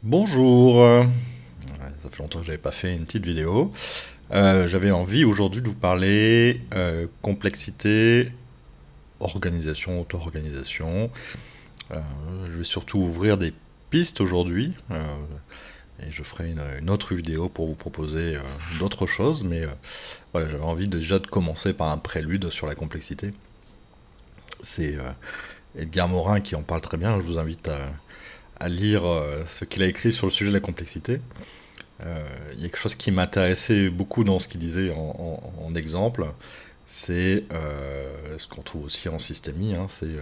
Bonjour, ça fait longtemps que j'avais pas fait une petite vidéo. J'avais envie aujourd'hui de vous parler complexité, organisation, auto-organisation. Euh, je vais surtout ouvrir des pistes aujourd'hui et je ferai une autre vidéo pour vous proposer d'autres choses. Mais voilà, j'avais envie déjà de commencer par un prélude sur la complexité. C'est Edgar Morin qui en parle très bien. Je vous invite à lire ce qu'il a écrit sur le sujet de la complexité. Il y a quelque chose qui m'intéressait beaucoup dans ce qu'il disait en exemple, c'est ce qu'on trouve aussi en systémie, hein, c'est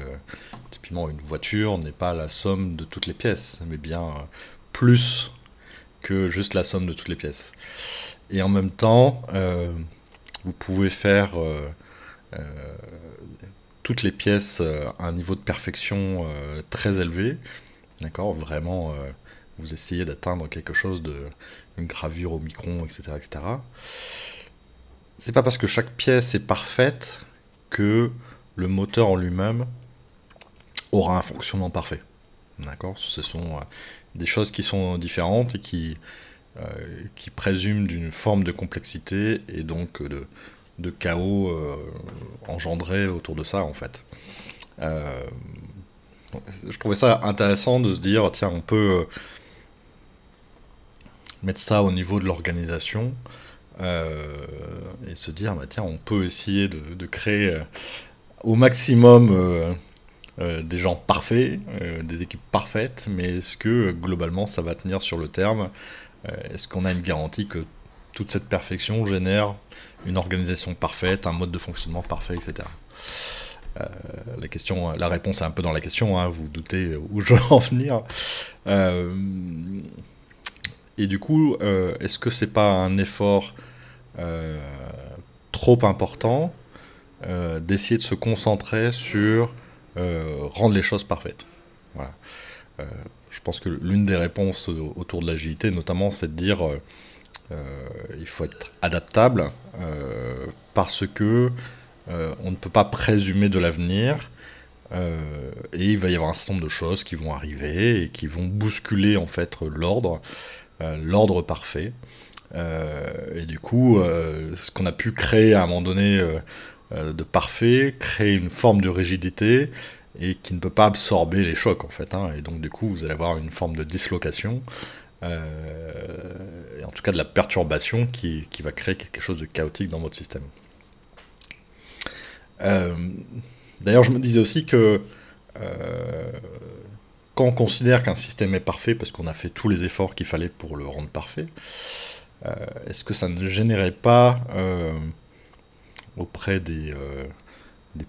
typiquement une voiture n'est pas la somme de toutes les pièces, mais bien plus que juste la somme de toutes les pièces. Et en même temps, vous pouvez faire toutes les pièces à un niveau de perfection très élevé, d'accord, vraiment vous essayez d'atteindre quelque chose de une gravure au micron, etc., etc. C'est pas parce que chaque pièce est parfaite que le moteur en lui-même aura un fonctionnement parfait. D'accord. Ce sont des choses qui sont différentes et qui présument d'une forme de complexité et donc de chaos engendré autour de ça, en fait. Euh, je trouvais ça intéressant de se dire, tiens, on peut mettre ça au niveau de l'organisation euh, et se dire, bah, tiens, on peut essayer de créer au maximum des gens parfaits, des équipes parfaites, mais est-ce que globalement ça va tenir sur le terme? Est-ce qu'on a une garantie que toute cette perfection génère une organisation parfaite, un mode de fonctionnement parfait, etc. La réponse est un peu dans la question, hein, vous doutez où je veux en venir. Euh, et du coup, est-ce que c'est pas un effort euh, trop important d'essayer de se concentrer sur rendre les choses parfaites? Voilà. Euh, je pense que l'une des réponses autour de l'agilité, notamment, c'est de dire il faut être adaptable parce que on ne peut pas présumer de l'avenir. Et il va y avoir un certain nombre de choses qui vont arriver et qui vont bousculer en fait l'ordre parfait. Et du coup, ce qu'on a pu créer à un moment donné de parfait, crée une forme de rigidité et qui ne peut pas absorber les chocs en fait, hein. Et donc du coup, vous allez avoir une forme de dislocation, et en tout cas de la perturbation qui va créer quelque chose de chaotique dans votre système. Euh, D'ailleurs, je me disais aussi que euh, quand on considère qu'un système est parfait parce qu'on a fait tous les efforts qu'il fallait pour le rendre parfait, est-ce que ça ne générait pas auprès des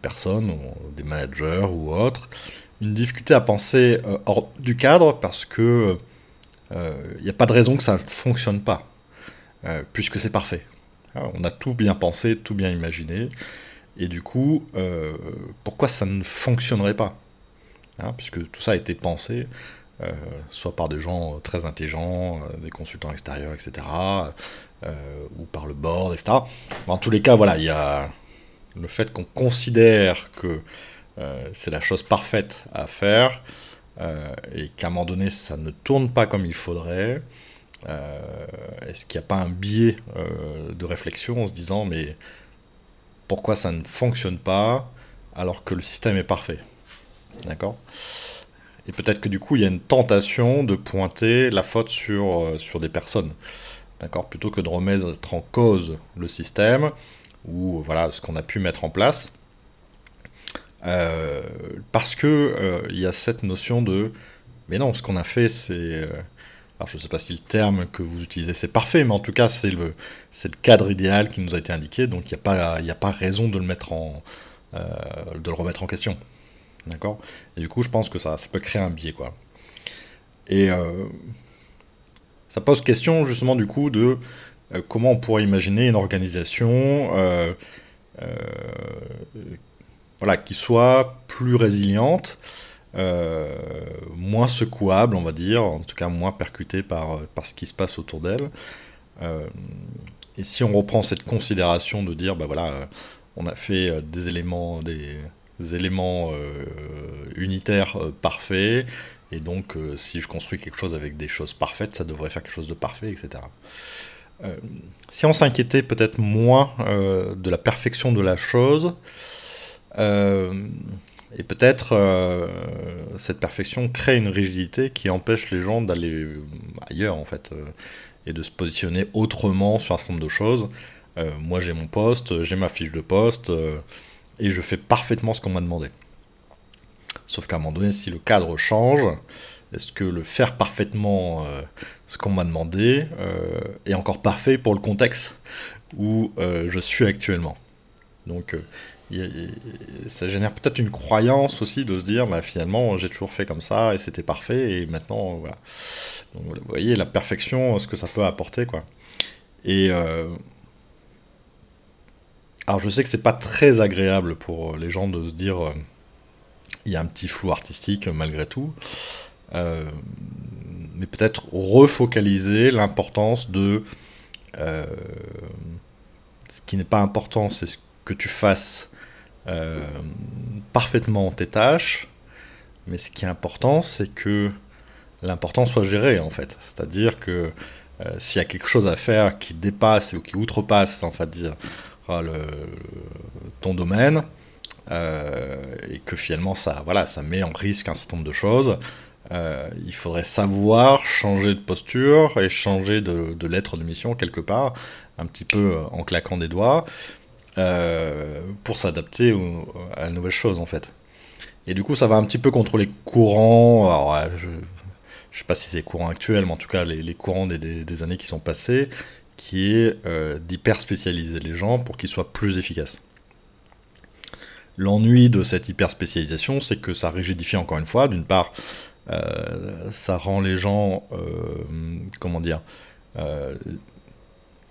personnes, ou des managers ou autres, une difficulté à penser hors du cadre parce que il n'y a pas de raison que ça ne fonctionne pas, puisque c'est parfait. On a tout bien pensé, tout bien imaginé, et du coup, pourquoi ça ne fonctionnerait pas, hein, puisque tout ça a été pensé, euh, soit par des gens très intelligents, des consultants extérieurs, etc., ou par le board, etc. En tous les cas, voilà, il y a le fait qu'on considère que c'est la chose parfaite à faire et qu'à un moment donné ça ne tourne pas comme il faudrait. Est-ce qu'il n'y a pas un biais de réflexion en se disant mais pourquoi ça ne fonctionne pas alors que le système est parfait? D'accord. Et peut-être que du coup il y a une tentation de pointer la faute sur des personnes. D'accord. Plutôt que de remettre en cause le système ou voilà ce qu'on a pu mettre en place. Euh, Parce que il y a cette notion de mais non, ce qu'on a fait, c'est. Alors, je ne sais pas si le terme que vous utilisez c'est parfait, mais en tout cas, c'est le cadre idéal qui nous a été indiqué, donc il y a pas raison de euh, de le remettre en question. D'accord. Et du coup, je pense que ça peut créer un biais, quoi. Et ça pose question, justement, du coup, de comment on pourrait imaginer une organisation euh, voilà, qui soit plus résiliente, moins secouable, on va dire, en tout cas moins percutée par ce qui se passe autour d'elle. Euh, et si on reprend cette considération de dire, bah voilà, on a fait des éléments unitaires parfaits, Et donc, si je construis quelque chose avec des choses parfaites, ça devrait faire quelque chose de parfait, etc. Euh, Si on s'inquiétait peut-être moins de la perfection de la chose, euh, et peut-être cette perfection crée une rigidité qui empêche les gens d'aller ailleurs, en fait, et de se positionner autrement sur un certain nombre de choses. Moi, j'ai mon poste, j'ai ma fiche de poste, et je fais parfaitement ce qu'on m'a demandé. Sauf qu'à un moment donné, si le cadre change, est-ce que le faire parfaitement ce qu'on m'a demandé est encore parfait pour le contexte où je suis actuellement? Donc, ça génère peut-être une croyance aussi de se dire, bah, finalement, j'ai toujours fait comme ça et c'était parfait et maintenant, voilà. Donc, voilà, vous voyez la perfection, ce que ça peut apporter, quoi. Et alors, je sais que c'est pas très agréable pour les gens de se dire, il y a un petit flou artistique malgré tout. Euh, mais peut-être refocaliser l'importance de euh, ce qui n'est pas important, c'est ce que tu fasses euh, parfaitement tes tâches, mais ce qui est important, c'est que l'important soit géré en fait. C'est-à-dire que s'il y a quelque chose à faire qui dépasse ou qui outrepasse en fait dire ton domaine, et que finalement ça, voilà, ça met en risque un certain nombre de choses, il faudrait savoir changer de posture et changer de lettre de mission quelque part, un petit peu en claquant des doigts, pour s'adapter à la nouvelle chose en fait. Et du coup, ça va un petit peu contre les courants. Alors, je sais pas si c'est courant actuel, mais en tout cas, les courants des années qui sont passées, qui est d'hyper spécialiser les gens pour qu'ils soient plus efficaces. L'ennui de cette hyper spécialisation, c'est que ça rigidifie encore une fois. D'une part, ça rend les gens, comment dire, euh,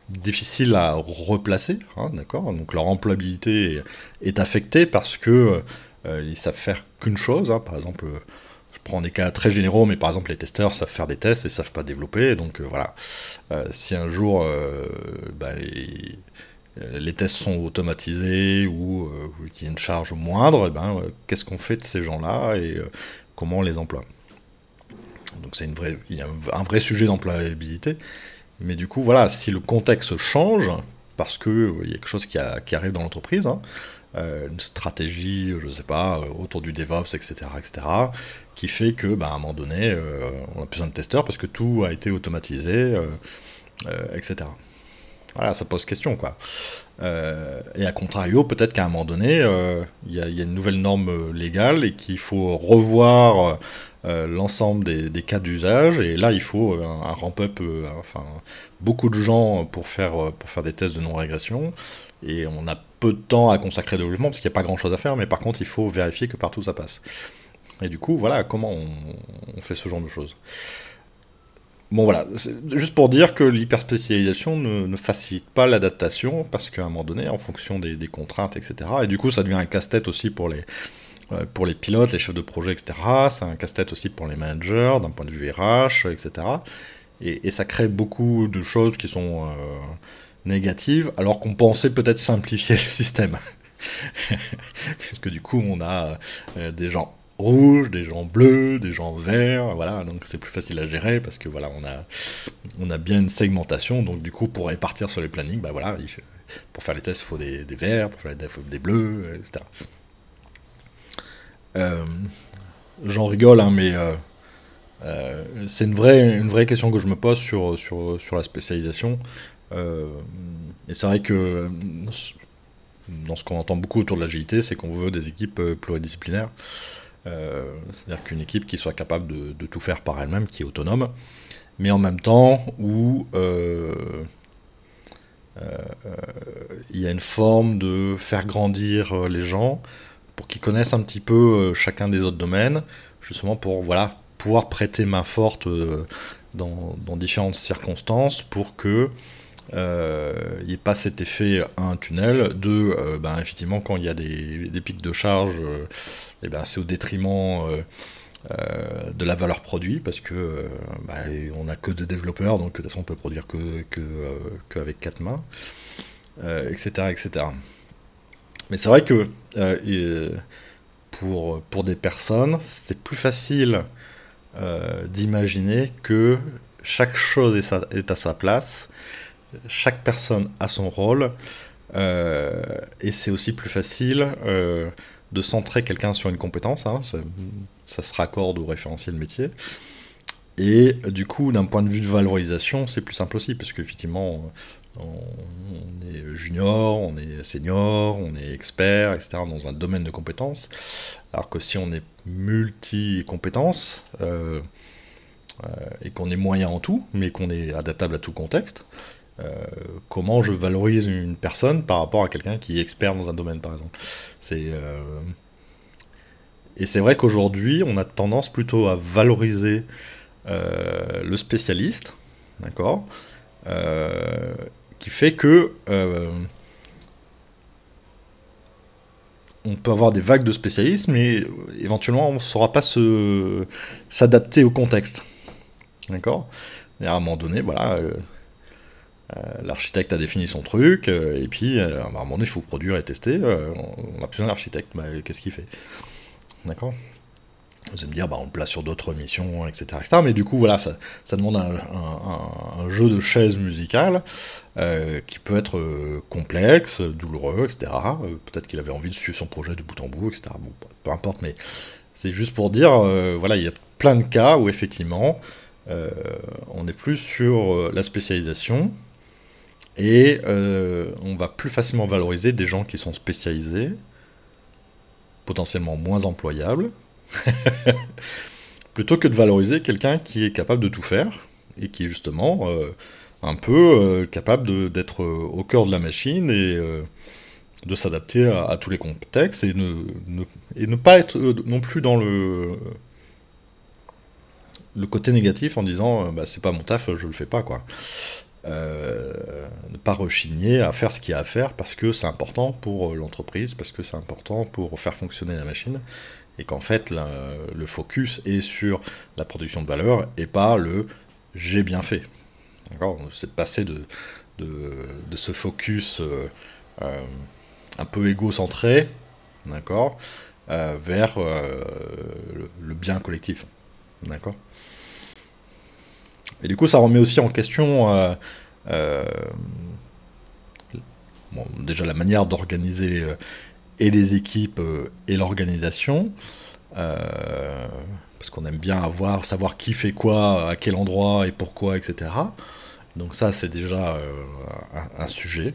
difficiles à replacer, hein, d'accord. Donc leur employabilité est affectée parce que ils savent faire qu'une chose, hein. Par exemple, je prends des cas très généraux, mais par exemple les testeurs savent faire des tests et savent pas développer. Donc voilà, si un jour les tests sont automatisés ou qu'il y a une charge moindre, eh ben, qu'est-ce qu'on fait de ces gens-là et comment on les emploie? Donc il y a un vrai sujet d'employabilité. Mais du coup, voilà, si le contexte change, parce que il y a quelque chose qui arrive dans l'entreprise, hein, une stratégie, je sais pas, autour du DevOps, etc., etc., qui fait que, bah, à un moment donné, on a besoin de testeurs parce que tout a été automatisé, etc. Voilà, ça pose question, quoi. Et à contrario, peut-être qu'à un moment donné, il y a une nouvelle norme légale et qu'il faut revoir l'ensemble des cas d'usage. Et là, il faut un ramp-up, enfin, beaucoup de gens pour faire des tests de non-régression. Et on a peu de temps à consacrer au développement parce qu'il n'y a pas grand-chose à faire. Mais par contre, il faut vérifier que partout ça passe. Et du coup, voilà comment on fait ce genre de choses. Bon voilà, c'est juste pour dire que l'hyperspécialisation ne facilite pas l'adaptation, parce qu'à un moment donné, en fonction des contraintes, etc., et du coup ça devient un casse-tête aussi pour les pilotes, les chefs de projet, etc., c'est un casse-tête aussi pour les managers, d'un point de vue RH, etc., et ça crée beaucoup de choses qui sont négatives, alors qu'on pensait peut-être simplifier le système. Puisque du coup, on a des gens rouges, des gens bleus, des gens verts, voilà, donc c'est plus facile à gérer parce que voilà, on a bien une segmentation, donc du coup, pour répartir sur les plannings, bah voilà, pour faire les tests, il faut des verts, pour faire les tests, il faut des bleus, etc. Euh, J'en rigole, hein, mais c'est une vraie question que je me pose sur la spécialisation. Euh, et c'est vrai que dans ce qu'on entend beaucoup autour de l'agilité, c'est qu'on veut des équipes pluridisciplinaires. C'est-à-dire qu'une équipe qui soit capable de tout faire par elle-même, qui est autonome, mais en même temps où il y a une forme de faire grandir les gens pour qu'ils connaissent un petit peu chacun des autres domaines, justement pour voilà, pouvoir prêter main forte dans différentes circonstances pour que il n'y ait pas cet effet un tunnel de ben, effectivement quand il y a des pics de charge et ben, c'est au détriment de la valeur produit parce que ben, on n'a que deux développeurs donc de toute façon on peut produire qu'avec quatre mains, etc., etc. Mais c'est vrai que pour des personnes c'est plus facile d'imaginer que chaque chose est à sa place, chaque personne a son rôle, et c'est aussi plus facile de centrer quelqu'un sur une compétence, hein, ça se raccorde au référentiel métier. Et du coup, d'un point de vue de valorisation, c'est plus simple aussi, parce qu'effectivement, on est junior, on est senior, on est expert, etc., dans un domaine de compétences. Alors que si on est multi-compétences, et qu'on est moyen en tout, mais qu'on est adaptable à tout contexte, comment je valorise une personne par rapport à quelqu'un qui est expert dans un domaine, par exemple. Et c'est vrai qu'aujourd'hui, on a tendance plutôt à valoriser le spécialiste, d'accord, qui fait que on peut avoir des vagues de spécialistes, mais éventuellement on ne saura pas s'adapter au contexte, d'accord. Et à un moment donné, voilà, l'architecte a défini son truc, et puis à un moment donné, il faut produire et tester. On a besoin d'un architecte, bah, qu'est-ce qu'il fait, d'accord. Vous allez me dire, bah, on le place sur d'autres missions, etc., etc. Mais du coup, voilà, ça demande un jeu de chaises musicales qui peut être complexe, douloureux, etc. Peut-être qu'il avait envie de suivre son projet de bout en bout, etc. Bon, peu importe, mais c'est juste pour dire, voilà, il y a plein de cas où effectivement, on est plus sur la spécialisation et on va plus facilement valoriser des gens qui sont spécialisés, potentiellement moins employables, plutôt que de valoriser quelqu'un qui est capable de tout faire et qui est justement un peu capable d'être au cœur de la machine et de s'adapter à tous les contextes et ne pas être non plus dans le côté négatif en disant bah, c'est pas mon taf, je le fais pas, quoi. Ne pas rechigner à faire ce qu'il y a à faire parce que c'est important pour l'entreprise, parce que c'est important pour faire fonctionner la machine, et qu'en fait le focus est sur la production de valeur et pas le j'ai bien fait. D'accord. C'est passer de ce focus un peu égocentré, d'accord, vers le bien collectif. D'accord. Et du coup, ça remet aussi en question euh, bon, déjà la manière d'organiser et les équipes et l'organisation. Euh, Parce qu'on aime bien savoir qui fait quoi, à quel endroit et pourquoi, etc. Donc ça, c'est déjà un sujet.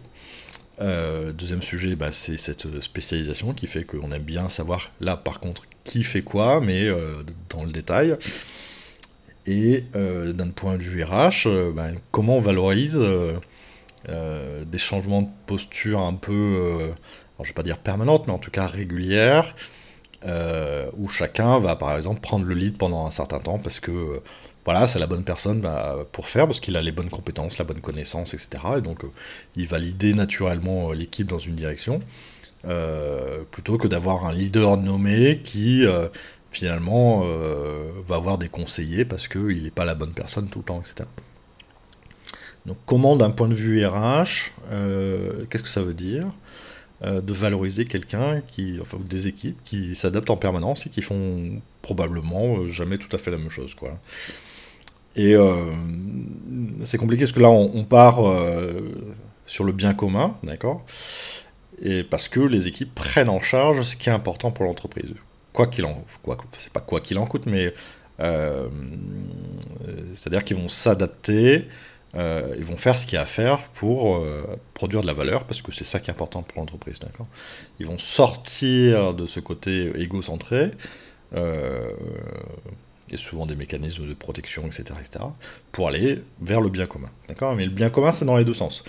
Deuxième sujet, bah, c'est cette spécialisation qui fait qu'on aime bien savoir, là par contre, qui fait quoi, mais dans le détail. Et d'un point de vue RH, bah, comment on valorise des changements de posture un peu, alors je vais pas dire permanentes, mais en tout cas régulières, où chacun va par exemple prendre le lead pendant un certain temps parce que voilà, c'est la bonne personne pour faire, parce qu'il a les bonnes compétences, la bonne connaissance, etc. Et donc il va leader naturellement l'équipe dans une direction, plutôt que d'avoir un leader nommé qui finalement va avoir des conseillers parce qu'il n'est pas la bonne personne tout le temps, etc. Donc comment d'un point de vue RH, qu'est-ce que ça veut dire de valoriser quelqu'un enfin, ou des équipes qui s'adaptent en permanence et qui font probablement jamais tout à fait la même chose, quoi. Et c'est compliqué parce que là, on part sur le bien commun, d'accord? Et parce que les équipes prennent en charge ce qui est important pour l'entreprise. C'est pas quoi qu'il en coûte, mais euh, c'est-à-dire qu'ils vont s'adapter, ils vont faire ce qu'il y a à faire pour produire de la valeur, parce que c'est ça qui est important pour l'entreprise, d'accord? Ils vont sortir de ce côté égocentré, euh, et souvent des mécanismes de protection, etc., pour aller vers le bien commun, d'accord? Mais le bien commun, c'est dans les deux sens.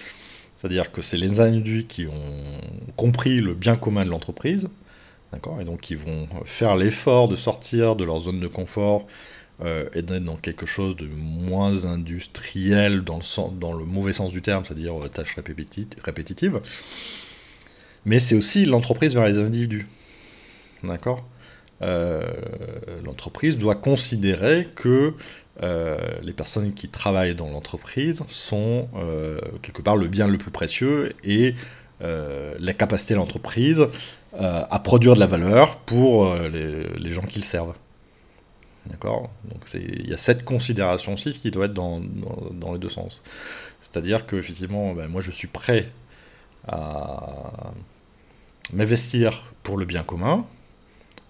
C'est-à-dire que c'est les individus qui ont compris le bien commun de l'entreprise, d'accord? Et donc qui vont faire l'effort de sortir de leur zone de confort et d'être dans quelque chose de moins industriel dans le mauvais sens du terme, c'est-à-dire tâches répétitives. Mais c'est aussi l'entreprise vers les individus, d'accord? L'entreprise doit considérer que les personnes qui travaillent dans l'entreprise sont quelque part le bien le plus précieux et la capacité de l'entreprise à produire de la valeur pour les gens qui le servent. D'accord? Donc il y a cette considération aussi qui doit être dans les deux sens. C'est-à-dire qu'effectivement, ben, moi je suis prêt à m'investir pour le bien commun.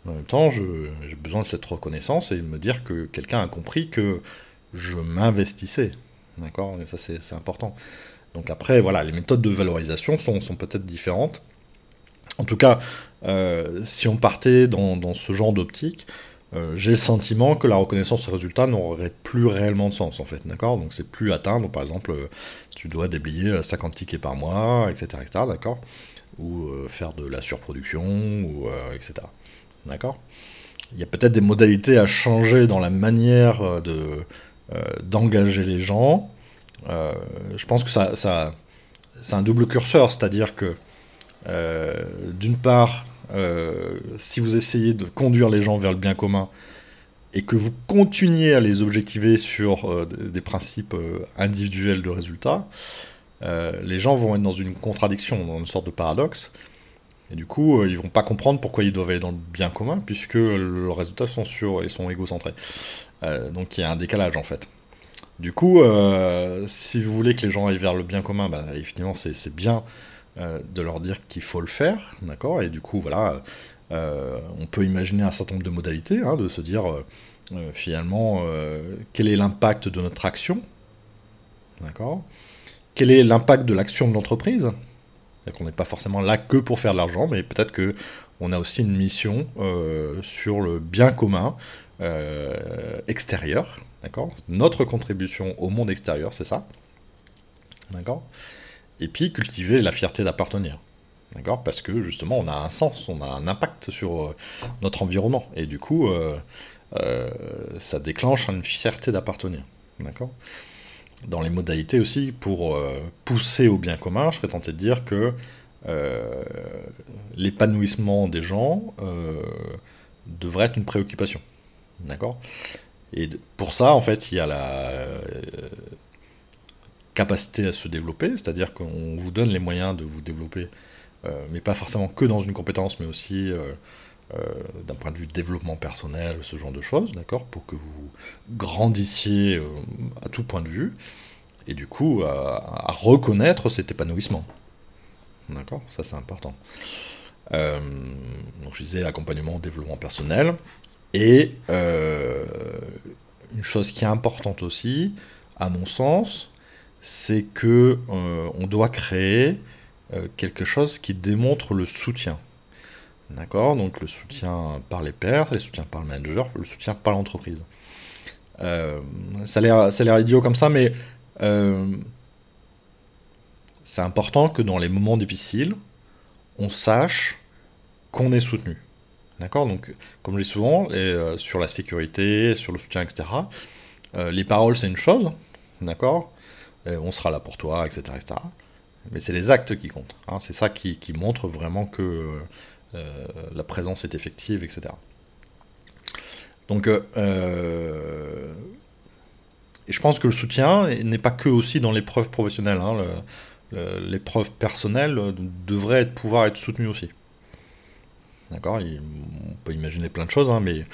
En même temps, j'ai besoin de cette reconnaissance et de me dire que quelqu'un a compris que je m'investissais. D'accord? Et ça, c'est important. Donc après, voilà, les méthodes de valorisation sont peut-être différentes. En tout cas, si on partait dans ce genre d'optique, j'ai le sentiment que la reconnaissance des résultats n'aurait plus réellement de sens, en fait. D'accord? Donc c'est plus atteindre, par exemple, tu dois déblayer 50 tickets par mois, etc., etc., d'accord? Ou faire de la surproduction, ou, etc. D'accord? Il y a peut-être des modalités à changer dans la manière d'engager les gens. Je pense que c'est un double curseur, c'est-à-dire que d'une part, si vous essayez de conduire les gens vers le bien commun et que vous continuez à les objectiver sur des principes individuels de résultats, les gens vont être dans une contradiction, dans une sorte de paradoxe. Et du coup, ils vont pas comprendre pourquoi ils doivent aller dans le bien commun, puisque leurs résultats sont sûrs et sont égocentrés. Donc il y a un décalage en fait. Du coup, si vous voulez que les gens aillent vers le bien commun, bah, effectivement, c'est bien de leur dire qu'il faut le faire, d'accord? Et du coup, voilà, on peut imaginer un certain nombre de modalités, hein, de se dire, finalement, quel est l'impact de notre action, d'accord? Quel est l'impact de l'action de l'entreprise? C'est-à-dire qu'on n'est pas forcément là que pour faire de l'argent, mais peut-être que on a aussi une mission sur le bien commun extérieur, d'accord? Notre contribution au monde extérieur, c'est ça, d'accord? Et puis cultiver la fierté d'appartenir, d'accord? Parce que justement, on a un sens, on a un impact sur notre environnement, et du coup, ça déclenche une fierté d'appartenir, d'accord? Dans les modalités aussi, pour pousser au bien commun, je serais tenté de dire que euh, l'épanouissement des gens devrait être une préoccupation. D'accord? Et pour ça, en fait, il y a la capacité à se développer, c'est-à-dire qu'on vous donne les moyens de vous développer, mais pas forcément que dans une compétence, mais aussi d'un point de vue développement personnel, ce genre de choses, d'accord? Pour que vous grandissiez à tout point de vue, et du coup, à reconnaître cet épanouissement. D'accord? Ça, c'est important. Euh, donc, je disais accompagnement, développement personnel. Et une chose qui est importante aussi, à mon sens, c'est que on doit créer quelque chose qui démontre le soutien. D'accord? Donc le soutien par les pairs, le soutien par le manager, le soutien par l'entreprise. Euh, ça a l'air idiot comme ça, mais euh, c'est important que dans les moments difficiles, on sache qu'on est soutenu. D'accord? Donc, comme je dis souvent, sur la sécurité, sur le soutien, etc., les paroles, c'est une chose, d'accord? On sera là pour toi, etc., etc. Mais c'est les actes qui comptent, hein. C'est ça qui montre vraiment que la présence est effective, etc. Donc, et je pense que le soutien n'est pas que aussi dans l'épreuve professionnelle, hein. L'épreuve personnelle devrait pouvoir être soutenue aussi. D'accord? On peut imaginer plein de choses, hein, mais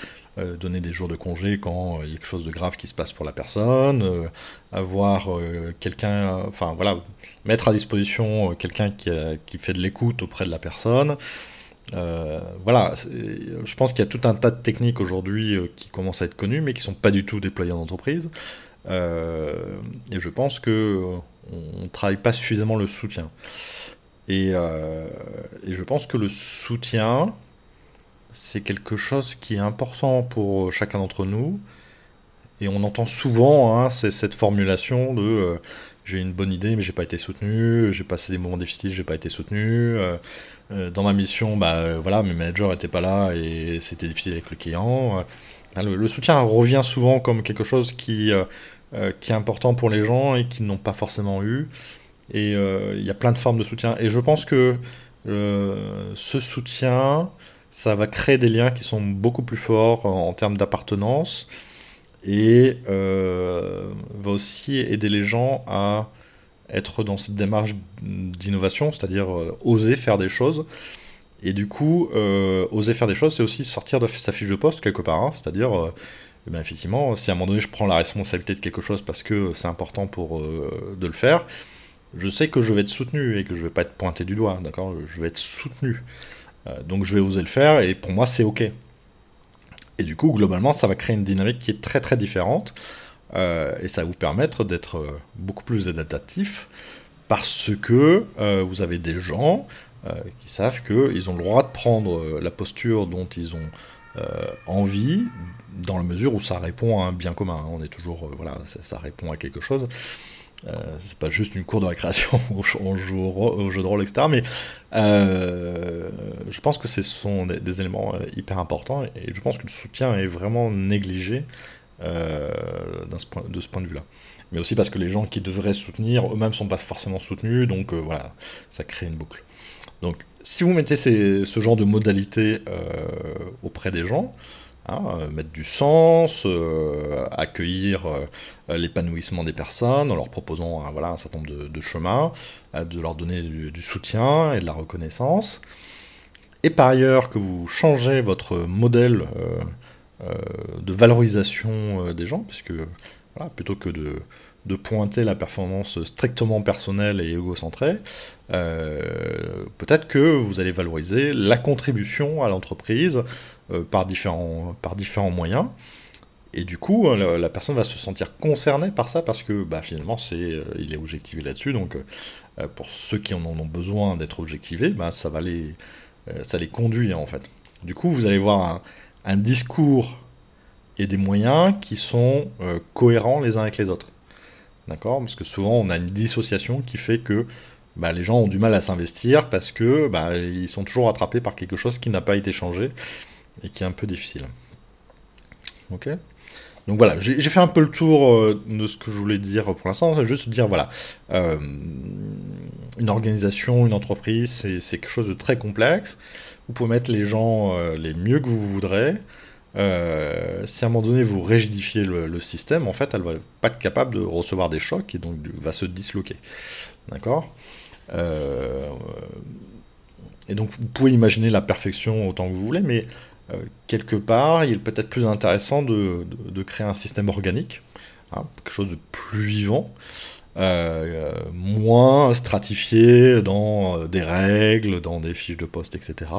donner des jours de congé quand il y a quelque chose de grave qui se passe pour la personne, avoir quelqu'un, enfin voilà, mettre à disposition quelqu'un qui fait de l'écoute auprès de la personne. Voilà, je pense qu'il y a tout un tas de techniques aujourd'hui qui commencent à être connues, mais qui ne sont pas du tout déployées en entreprise. Et je pense que on ne travaille pas suffisamment le soutien. Et je pense que le soutien, c'est quelque chose qui est important pour chacun d'entre nous. Et on entend souvent, hein, cette formulation de j'ai une bonne idée mais j'ai pas été soutenu, j'ai passé des moments difficiles, j'ai pas été soutenu. Dans ma mission, bah voilà, mes managers étaient pas là et c'était difficile avec le client. Le soutien revient souvent comme quelque chose qui est important pour les gens et qui n'ont pas forcément eu. Et il y a plein de formes de soutien. Et je pense que ce soutien, ça va créer des liens qui sont beaucoup plus forts en termes d'appartenance et va aussi aider les gens à être dans cette démarche d'innovation, c'est-à-dire oser faire des choses. Et du coup, oser faire des choses, c'est aussi sortir de sa fiche de poste quelque part, hein, c'est-à-dire et bien effectivement, si à un moment donné je prends la responsabilité de quelque chose parce que c'est important pour de le faire, je sais que je vais être soutenu et que je vais pas être pointé du doigt, d'accord? Je vais être soutenu. Donc je vais oser le faire et pour moi c'est ok. Et du coup, globalement, ça va créer une dynamique qui est très très différente et ça va vous permettre d'être beaucoup plus adaptatif parce que vous avez des gens qui savent qu'ils ont le droit de prendre la posture dont ils ont envie, dans la mesure où ça répond à un bien commun. On est toujours, voilà, ça répond à quelque chose. C'est pas juste une cour de récréation où on joue au jeu de rôle, etc. Mais je pense que ce sont des éléments hyper importants et je pense que le soutien est vraiment négligé de ce point de vue-là. Mais aussi parce que les gens qui devraient soutenir eux-mêmes sont pas forcément soutenus, donc voilà, ça crée une boucle. Donc si vous mettez ce genre de modalités auprès des gens, hein, mettre du sens, accueillir l'épanouissement des personnes en leur proposant voilà, un certain nombre de chemins, de leur donner du soutien et de la reconnaissance. Et par ailleurs, que vous changez votre modèle de valorisation des gens, puisque voilà, plutôt que de pointer la performance strictement personnelle et égocentrée, peut-être que vous allez valoriser la contribution à l'entreprise par différents moyens. Et du coup, la personne va se sentir concernée par ça parce que bah, finalement, il est objectivé là-dessus. Donc, pour ceux qui en ont besoin d'être objectivés, bah, ça les conduit en fait. Du coup, vous allez voir un discours et des moyens qui sont cohérents les uns avec les autres. D'accord? Parce que souvent, on a une dissociation qui fait que bah, les gens ont du mal à s'investir parce que bah, ils sont toujours attrapés par quelque chose qui n'a pas été changé et qui est un peu difficile. Ok? Donc voilà, j'ai fait un peu le tour de ce que je voulais dire pour l'instant. C'est juste dire, voilà, une organisation, une entreprise, c'est quelque chose de très complexe. Vous pouvez mettre les gens les mieux que vous voudrez. Si à un moment donné vous rigidifiez le système, en fait, elle va pas être capable de recevoir des chocs et donc va se disloquer. D'accord? Et donc vous pouvez imaginer la perfection autant que vous voulez, mais quelque part, il est peut-être plus intéressant de créer un système organique, hein, quelque chose de plus vivant, moins stratifié dans des règles, dans des fiches de poste, etc.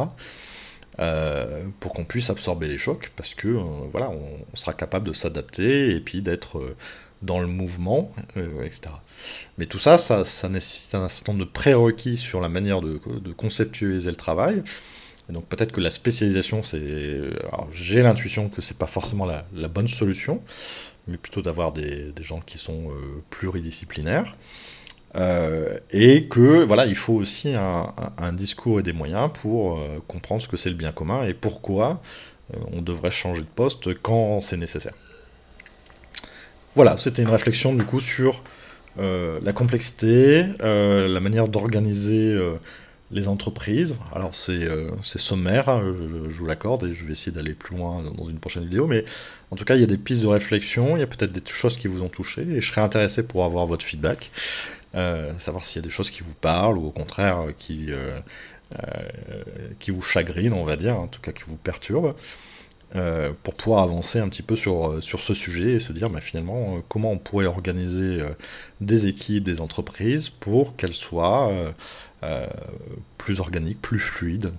Pour qu'on puisse absorber les chocs, parce que voilà, on sera capable de s'adapter et puis d'être dans le mouvement, etc. Mais tout ça, ça nécessite un certain nombre de prérequis sur la manière de conceptualiser le travail. Et donc peut-être que la spécialisation, j'ai l'intuition que c'est pas forcément la bonne solution, mais plutôt d'avoir des gens qui sont pluridisciplinaires. Et que voilà, il faut aussi un discours et des moyens pour comprendre ce que c'est le bien commun et pourquoi on devrait changer de poste quand c'est nécessaire. Voilà, c'était une réflexion du coup sur la complexité, la manière d'organiser les entreprises. Alors c'est sommaire, hein, je vous l'accorde, et je vais essayer d'aller plus loin dans une prochaine vidéo, mais en tout cas il y a des pistes de réflexion, il y a peut-être des choses qui vous ont touché, et je serais intéressé pour avoir votre feedback, savoir s'il y a des choses qui vous parlent, ou au contraire qui vous chagrinent, on va dire, en tout cas qui vous perturbent. Pour pouvoir avancer un petit peu sur ce sujet et se dire bah, finalement comment on pourrait organiser des équipes, des entreprises pour qu'elles soient plus organiques, plus fluides,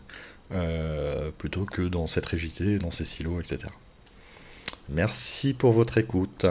plutôt que dans cette rigidité, dans ces silos, etc. Merci pour votre écoute.